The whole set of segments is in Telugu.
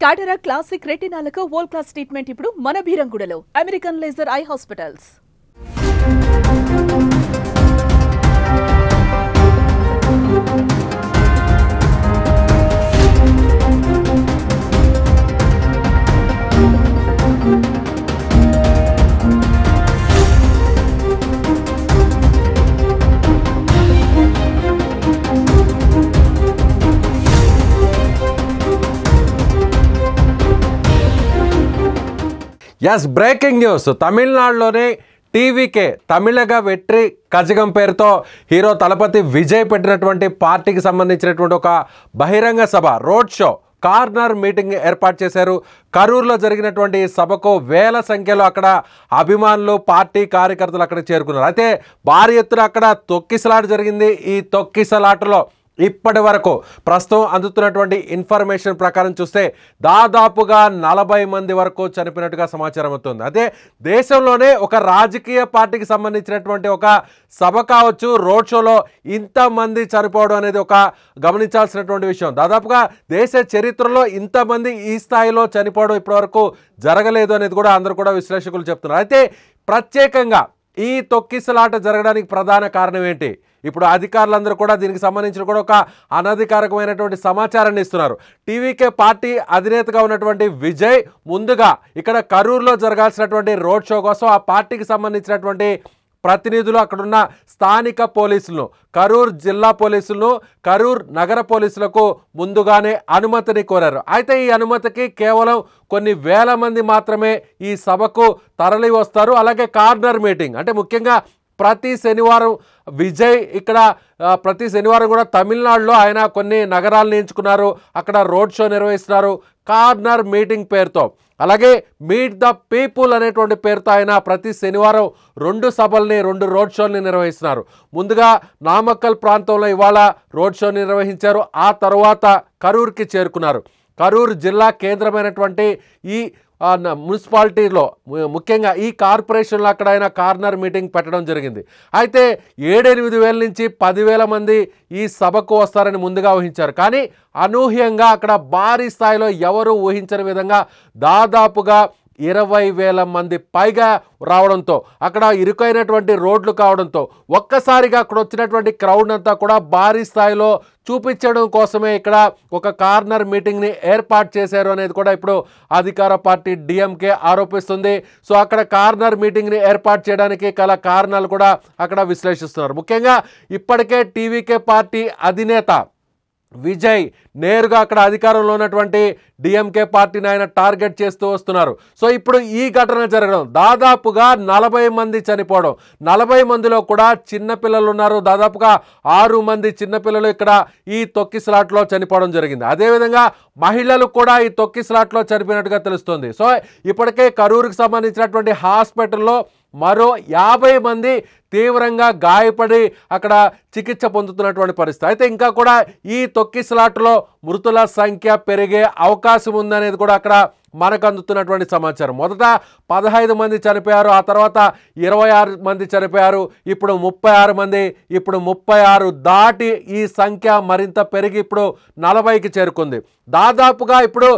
కాటరాక్ట్ క్లాసిక్ రెటినాలకు వరల్డ్ క్లాస్ ట్రీట్మెంట్ ఇప్పుడు మన బీరంగూడలో American laser eye hospitals. Yes, breaking news. తమిళనాడులోని టీవీకే తమిళగా వెట్రి కజగం పేరుతో హీరో తలపతి విజయ్ పెట్టినటువంటి పార్టీకి సంబంధించినటువంటి ఒక బహిరంగ సభ, రోడ్ షో, కార్నర్ మీటింగ్ ఏర్పాటు చేశారు. కరూరులో జరిగినటువంటి సభకు వేల సంఖ్యలో అక్కడ అభిమానులు, పార్టీ కార్యకర్తలు అక్కడ చేరుకున్నారు. అయితే భారీ ఎత్తున అక్కడ తొక్కిసలాట జరిగింది. ఈ తొక్కిసలాటలో ఇప్పటి వరకు ప్రస్తుతం అందుతున్నటువంటి ఇన్ఫర్మేషన్ ప్రకారం చూస్తే దాదాపుగా 40 మంది వరకు చనిపోయినట్టుగా సమాచారం అవుతుంది. అదే దేశంలోనే ఒక రాజకీయ పార్టీకి సంబంధించినటువంటి ఒక సభ కావచ్చు, రోడ్ షోలో ఇంతమంది చనిపోవడం అనేది ఒక గమనించాల్సినటువంటి విషయం. దాదాపుగా దేశ చరిత్రలో ఇంతమంది ఈ స్థాయిలో చనిపోవడం ఇప్పటివరకు జరగలేదు అనేది కూడా అందరూ కూడా విశ్లేషకులు చెప్తున్నారు. అయితే ప్రత్యేకంగా ఈ తొక్కిసలాట జరగడానికి ప్రధాన కారణం ఏంటి? ఇప్పుడు అధికారులందరూ కూడా దీనికి సంబంధించిన కూడా ఒక అనధికారికమైనటువంటి సమాచారాన్ని ఇస్తున్నారు. టీవీకే పార్టీ అధినేతగా ఉన్నటువంటి విజయ్ ముందుగా ఇక్కడ కరూరులో జరగాల్సినటువంటి రోడ్ షో కోసం ఆ పార్టీకి సంబంధించినటువంటి ప్రతినిధులు, అక్కడున్న స్థానిక పోలీసులను, కరూర్ జిల్లా పోలీసులను, కరూర్ నగర పోలీసులకు ముందుగానే అనుమతిని కోరారు. అయితే ఈ అనుమతికి కేవలం కొన్ని వేల మంది మాత్రమే ఈ సభకు తరలి వస్తారు. అలాగే కార్నర్ మీటింగ్ అంటే ముఖ్యంగా ప్రతి శనివారం విజయ్ ఇక్కడ ప్రతి శనివారం కూడా తమిళనాడులో ఆయన కొన్ని నగరాలను ఎంచుకున్నారు. అక్కడ రోడ్ షో నిర్వహిస్తున్నారు కార్నర్ మీటింగ్ పేరుతో. అలాగే మీట్ ద పీపుల్ అనేటువంటి పేరుతో ఆయన ప్రతి శనివారం 2 సభల్ని, 2 రోడ్ షోల్ని నిర్వహిస్తున్నారు. ముందుగా నామక్కల్ ప్రాంతంలో ఇవాళ రోడ్ షో నిర్వహించారు. ఆ తర్వాత కరూర్కి చేరుకున్నారు. కరూర్ జిల్లా కేంద్రమైనటువంటి ఈ మున్సిపాలిటీలో ముఖ్యంగా ఈ కార్పొరేషన్లో అక్కడ ఆయన కార్నర్ మీటింగ్ పెట్టడం జరిగింది. అయితే 7-8 వేల నుంచి 10,000 మంది ఈ సభకు వస్తారని ముందుగా ఊహించారు. కానీ అనూహ్యంగా అక్కడ భారీ స్థాయిలో ఎవరు ఊహించని విధంగా దాదాపుగా 20,000 మంది పైగా రావడంతో, అక్కడ ఇరుకైనటువంటి రోడ్లు కావడంతో ఒక్కసారిగా అక్కడ వచ్చినటువంటి క్రౌడ్ అంతా కూడా భారీ స్థాయిలో చూపించడం కోసమే ఇక్కడ ఒక కార్నర్ మీటింగ్ని ఏర్పాటు చేశారు అనేది కూడా ఇప్పుడు అధికార పార్టీ డిఎంకే ఆరోపిస్తుంది. సో అక్కడ కార్నర్ మీటింగ్ని ఏర్పాటు చేయడానికి గల కారణాలు కూడా అక్కడ విశ్లేషిస్తున్నారు. ముఖ్యంగా ఇప్పటికే టీవీకే పార్టీ అధినేత విజయ్ నేరుగా అక్కడ అధికారంలో ఉన్నటువంటి డిఎంకే పార్టీని ఆయన టార్గెట్ చేస్తూ వస్తున్నారు. సో ఇప్పుడు ఈ ఘటన జరగడం, దాదాపుగా 40 మంది చనిపోవడం, 40 మందిలో కూడా చిన్నపిల్లలు ఉన్నారు. దాదాపుగా 6 మంది చిన్నపిల్లలు ఇక్కడ ఈ తొక్కిసలాట్లో చనిపోవడం జరిగింది. అదేవిధంగా మహిళలు కూడా ఈ తొక్కిసలాట్లో చనిపోయినట్టుగా తెలుస్తుంది. సో ఇప్పటికే కరూరుకు సంబంధించినటువంటి హాస్పిటల్లో మరో 50 మంది తీవ్రంగా గాయపడి అక్కడ చికిత్స పొందుతున్నటువంటి పరిస్థితి. అయితే ఇంకా కూడా ఈ తొక్కిసలాటలో మృతుల సంఖ్య పెరిగే అవకాశం ఉందనేది కూడా అక్కడ మనకు అందుతున్నటువంటి సమాచారం. మొదట 15 మంది చనిపోయారు, ఆ తర్వాత 26 మంది చనిపోయారు, ఇప్పుడు 36 మంది, ఇప్పుడు 36 దాటి ఈ సంఖ్య మరింత పెరిగి ఇప్పుడు 40కి చేరుకుంది. దాదాపుగా ఇప్పుడు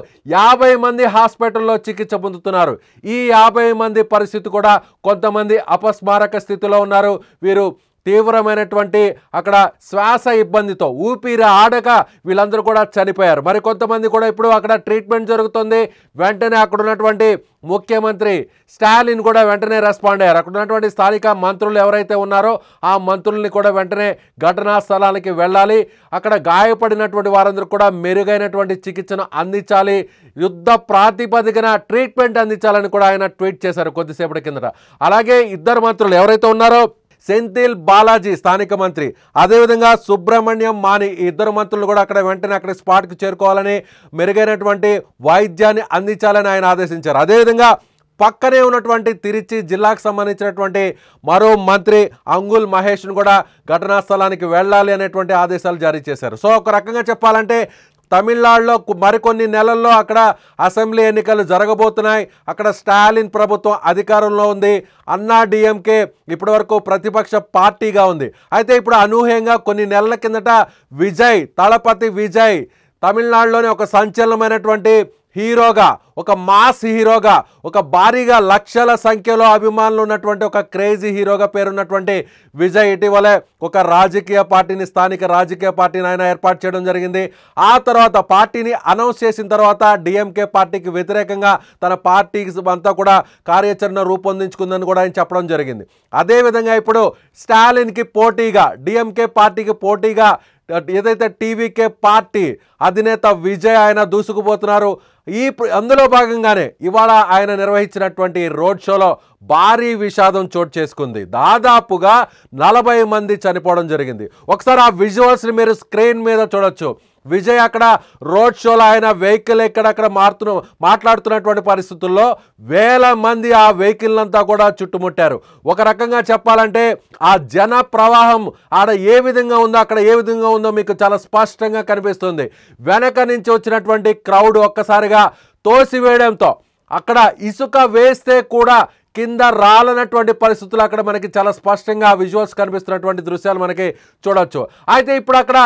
50 మంది హాస్పిటల్లో చికిత్స పొందుతున్నారు. ఈ 50 మంది పరిస్థితి కూడా, కొంతమంది అపస్మారక స్థితిలో ఉన్నారు. వీరు తీవ్రమైనటువంటి అక్కడ శ్వాస ఇబ్బందితో ఊపిరి ఆడక వీళ్ళందరూ కూడా చనిపోయారు. మరి కొంతమంది కూడా ఇప్పుడు అక్కడ ట్రీట్మెంట్ జరుగుతుంది. వెంటనే అక్కడ ఉన్నటువంటి ముఖ్యమంత్రి స్టాలిన్ కూడా వెంటనే రెస్పాండ్ అయ్యారు. అక్కడ ఉన్నటువంటి స్థానిక మంత్రులు ఎవరైతే ఉన్నారో ఆ మంత్రుల్ని కూడా వెంటనే ఘటనా స్థలానికి వెళ్ళాలి, అక్కడ గాయపడినటువంటి వారందరూ కూడా మెరుగైనటువంటి చికిత్సను అందించాలి, యుద్ధ ప్రాతిపదికన ట్రీట్మెంట్ అందించాలని కూడా ఆయన ట్వీట్ చేశారు కొద్దిసేపటి కిందట. అలాగే 2 మంత్రులు ఎవరైతే ఉన్నారో సెంథిల్ బాలాజీ స్థానిక మంత్రి, అదేవిధంగా సుబ్రహ్మణ్యం మాని, ఈ 2 మంత్రులు కూడా అక్కడ వెంటనే అక్కడ స్పాట్కి చేరుకోవాలని, మెరుగైనటువంటి వైద్యాన్ని అందించాలని ఆయన ఆదేశించారు. అదేవిధంగా పక్కనే ఉన్నటువంటి తిరుచి జిల్లాకు సంబంధించినటువంటి మరో మంత్రి అంగుల్ మహేష్ను కూడా ఘటనా స్థలానికి వెళ్ళాలి అనేటువంటి ఆదేశాలు జారీ చేశారు. సో ఒక రకంగా చెప్పాలంటే తమిళనాడులో మరికొన్ని నెలల్లో అక్కడ అసెంబ్లీ ఎన్నికలు జరగబోతున్నాయి. అక్కడ స్టాలిన్ ప్రభుత్వం అధికారంలో ఉంది. అన్నా డిఎంకే ఇప్పటివరకు ప్రతిపక్ష పార్టీగా ఉంది. అయితే ఇప్పుడు అనూహ్యంగా కొన్ని నెలల కిందట తలపతి విజయ్ తమిళనాడులోని ఒక సంచలనమైనటువంటి హీరోగా, ఒక మాస్ హీరోగా, ఒక భారీగా లక్షల సంఖ్యలో అభిమానులు ఉన్నటువంటి ఒక క్రేజీ హీరోగా పేరున్నటువంటి విజయ్ ఇటీవలే ఒక రాజకీయ పార్టీని, స్థానిక రాజకీయ పార్టీని ఆయన ఏర్పాటు చేయడం జరిగింది. ఆ తర్వాత పార్టీని అనౌన్స్ చేసిన తర్వాత డిఎంకే పార్టీకి వ్యతిరేకంగా తన పార్టీకి అంతా కూడా కార్యాచరణ రూపొందించుకుందని కూడా ఆయన చెప్పడం జరిగింది. అదేవిధంగా ఇప్పుడు స్టాలిన్కి పోటీగా, డిఎంకే పార్టీకి పోటీగా ఏదైతే టీవీకే పార్టీ అధినేత విజయ్ ఆయన దూసుకుపోతున్నారు. అందులో భాగంగానే ఇవాళ ఆయన నిర్వహించినటువంటి రోడ్ షోలో భారీ విషాదం చోటు చేసుకుంది. దాదాపుగా 40 మంది చనిపోవడం జరిగింది. ఒకసారి ఆ విజువల్స్ని మీరు స్క్రీన్ మీద చూడొచ్చు. విజయ్ అక్కడ రోడ్ షోలో ఆయన వెహికల్ ఎక్కడక్కడ మాట్లాడుతున్నటువంటి పరిస్థితుల్లో వేల మంది ఆ వెహికల్ అంతా కూడా చుట్టుముట్టారు. ఒక రకంగా చెప్పాలంటే ఆ జన ప్రవాహం ఆడ ఏ విధంగా ఉందో, అక్కడ ఏ విధంగా ఉందో మీకు చాలా స్పష్టంగా కనిపిస్తుంది. వెనక నుంచి వచ్చినటువంటి క్రౌడ్ ఒక్కసారిగా తోసివేయడంతో అక్కడ ఇసుక వేస్తే కూడా కింద రాలనటువంటి పరిస్థితులు అక్కడ మనకి చాలా స్పష్టంగా విజువల్స్ కనిపిస్తున్నటువంటి దృశ్యాలు మనకి చూడొచ్చు. అయితే ఇప్పుడు అక్కడ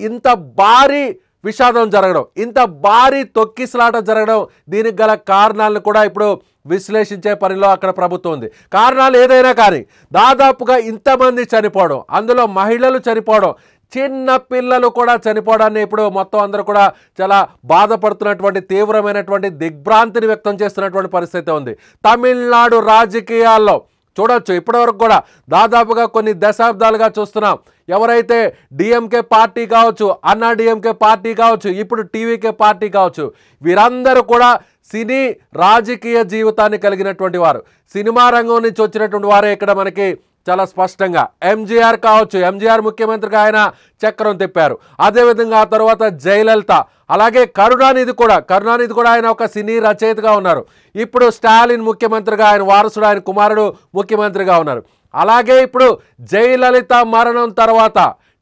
ఇంత భారీ విషాదం జరగడం, ఇంత భారీ తొక్కిసలాట జరగడం, దీనికి గల కారణాలను కూడా ఇప్పుడు విశ్లేషించే పనిలో అక్కడ ప్రభుత్వం ఉంది. కారణాలు ఏదైనా కానీ దాదాపుగా ఇంతమంది చనిపోవడం, అందులో మహిళలు చనిపోవడం, చిన్న పిల్లలు కూడా చనిపోవడాన్ని ఇప్పుడు మొత్తం అందరూ కూడా చాలా బాధపడుతున్నటువంటి, తీవ్రమైనటువంటి దిగ్భ్రాంతిని వ్యక్తం చేస్తున్నటువంటి పరిస్థితి ఉంది. తమిళనాడు రాజకీయాల్లో చూడొచ్చు ఇప్పటివరకు కూడా దాదాపుగా కొన్ని దశాబ్దాలుగా చూస్తున్నాం. ఎవరైతే డిఎంకే పార్టీ కావచ్చు, అన్నా డిఎంకే పార్టీ కావచ్చు, ఇప్పుడు టీవీకే పార్టీ కావచ్చు, వీరందరూ కూడా సినీ రాజకీయ జీవితాన్ని కలిగినటువంటి వారు, సినిమా రంగం నుంచి వచ్చినటువంటి వారే ఇక్కడ మనకి చాలా స్పష్టంగా. ఎంజీఆర్ కావచ్చు, ఎంజీఆర్ ముఖ్యమంత్రిగా ఆయన చక్రం తిప్పారు. అదేవిధంగా ఆ తర్వాత జయలలిత, అలాగే కరుణానిధి కూడా ఆయన ఒక సినీ రచయితగా ఉన్నారు. ఇప్పుడు స్టాలిన్ ముఖ్యమంత్రిగా, ఆయన వారసుడు, ఆయన కుమారుడు ముఖ్యమంత్రిగా ఉన్నారు. అలాగే ఇప్పుడు జయలలిత మరణం తర్వాత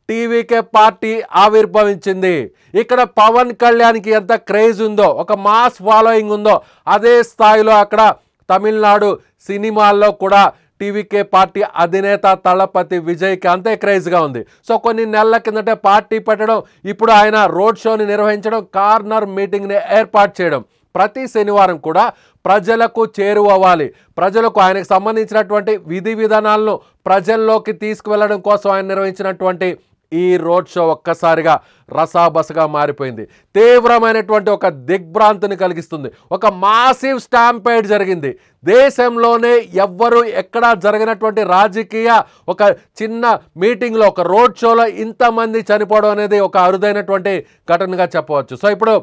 టీవీకే పార్టీ ఆవిర్భవించింది. ఇక్కడ పవన్ కళ్యాణ్కి ఎంత క్రేజ్ ఉందో, ఒక మాస్ ఫాలోయింగ్ ఉందో, అదే స్థాయిలో అక్కడ తమిళనాడు సినిమాల్లో కూడా టీవీకే పార్టీ అధినేత తలపతి విజయ్కి అంతే క్రేజ్గా ఉంది. సో కొన్ని నెలల కిందటే పార్టీ పెట్టడం, ఇప్పుడు ఆయన రోడ్ షోని నిర్వహించడం, కార్నర్ మీటింగ్ని ఏర్పాటు చేయడం, ప్రతి శనివారం కూడా ప్రజలకు చేరువవ్వాలి, ప్రజలకు ఆయనకు సంబంధించినటువంటి విధి విధానాలను ప్రజల్లోకి తీసుకువెళ్ళడం కోసం ఆయన నిర్వహించినటువంటి ఈ రోడ్ షో ఒక్కసారిగా రసాబసగా మారిపోయింది. తీవ్రమైనటువంటి ఒక దిగ్భ్రాంతిని కలిగిస్తుంది. ఒక మాసివ్ స్టాంపేడ్ జరిగింది. దేశంలోనే ఎవ్వరూ ఎక్కడా జరిగినటువంటి రాజకీయ ఒక చిన్న మీటింగ్లో, ఒక రోడ్ షోలో ఇంతమంది చనిపోవడం అనేది ఒక అరుదైనటువంటి ఘటనగా చెప్పవచ్చు. సో ఇప్పుడు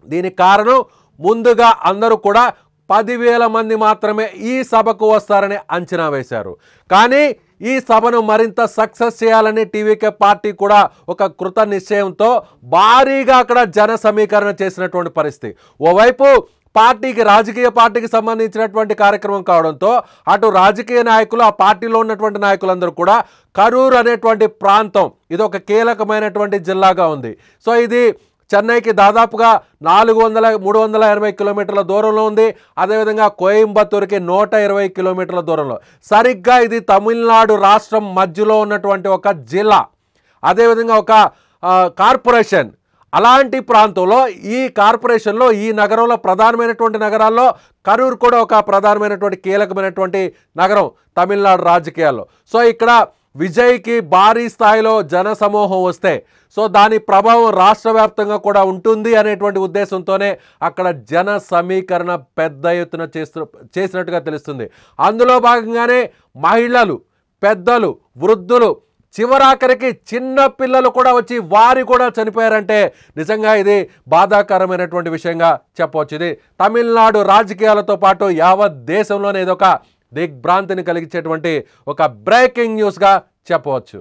దీనికి కారణం ముందుగా అందరూ కూడా 10,000 మంది మాత్రమే ఈ సభకు వస్తారని అంచనా వేశారు. కానీ ఈ సభను మరింత సక్సెస్ చేయాలని టీవీకే పార్టీ కూడా ఒక కృత నిశ్చయంతో భారీగా అక్కడ జన సమీకరణ చేసినటువంటి పరిస్థితి. ఓవైపు రాజకీయ పార్టీకి సంబంధించినటువంటి కార్యక్రమం కావడంతో అటు రాజకీయ నాయకులు, ఆ పార్టీలో ఉన్నటువంటి నాయకులందరూ కూడా కరూర్ అనేటువంటి ప్రాంతం ఇది ఒక కీలకమైనటువంటి జిల్లాగా ఉంది. సో ఇది చెన్నైకి దాదాపుగా 380 కిలోమీటర్ల దూరంలో ఉంది. అదేవిధంగా కోయంబత్తూరుకి 120 కిలోమీటర్ల దూరంలో. సరిగ్గా ఇది తమిళనాడు రాష్ట్రం మధ్యలో ఉన్నటువంటి ఒక జిల్లా, అదేవిధంగా ఒక కార్పొరేషన్. అలాంటి ప్రాంతంలో ఈ కార్పొరేషన్లో, ఈ నగరంలో, ప్రధానమైనటువంటి నగరాల్లో కరూర్ కూడా ఒక ప్రధానమైనటువంటి కీలకమైనటువంటి నగరం తమిళనాడు రాజకీయాల్లో. సో ఇక్కడ విజయ్కి భారీ స్థాయిలో జన సమూహం వస్తే సో దాని ప్రభావం రాష్ట్ర వ్యాప్తంగా కూడా ఉంటుంది అనేటువంటి ఉద్దేశంతోనే అక్కడ జన సమీకరణ పెద్ద ఎత్తున చేసినట్టుగా తెలుస్తుంది. అందులో భాగంగానే మహిళలు, పెద్దలు, వృద్ధులు, చివరాఖరికి చిన్న పిల్లలు కూడా వచ్చి వారి కూడా చనిపోయారంటే నిజంగా ఇది బాధాకరమైనటువంటి విషయంగా చెప్పవచ్చు. ఇది తమిళనాడు రాజకీయాలతో పాటు యావత్ దేశంలోనే ఇదొక దిగ్భ్రాంతిని కలిగించేటువంటి ఒక బ్రేకింగ్ న్యూస్గా చెప్పవచ్చు.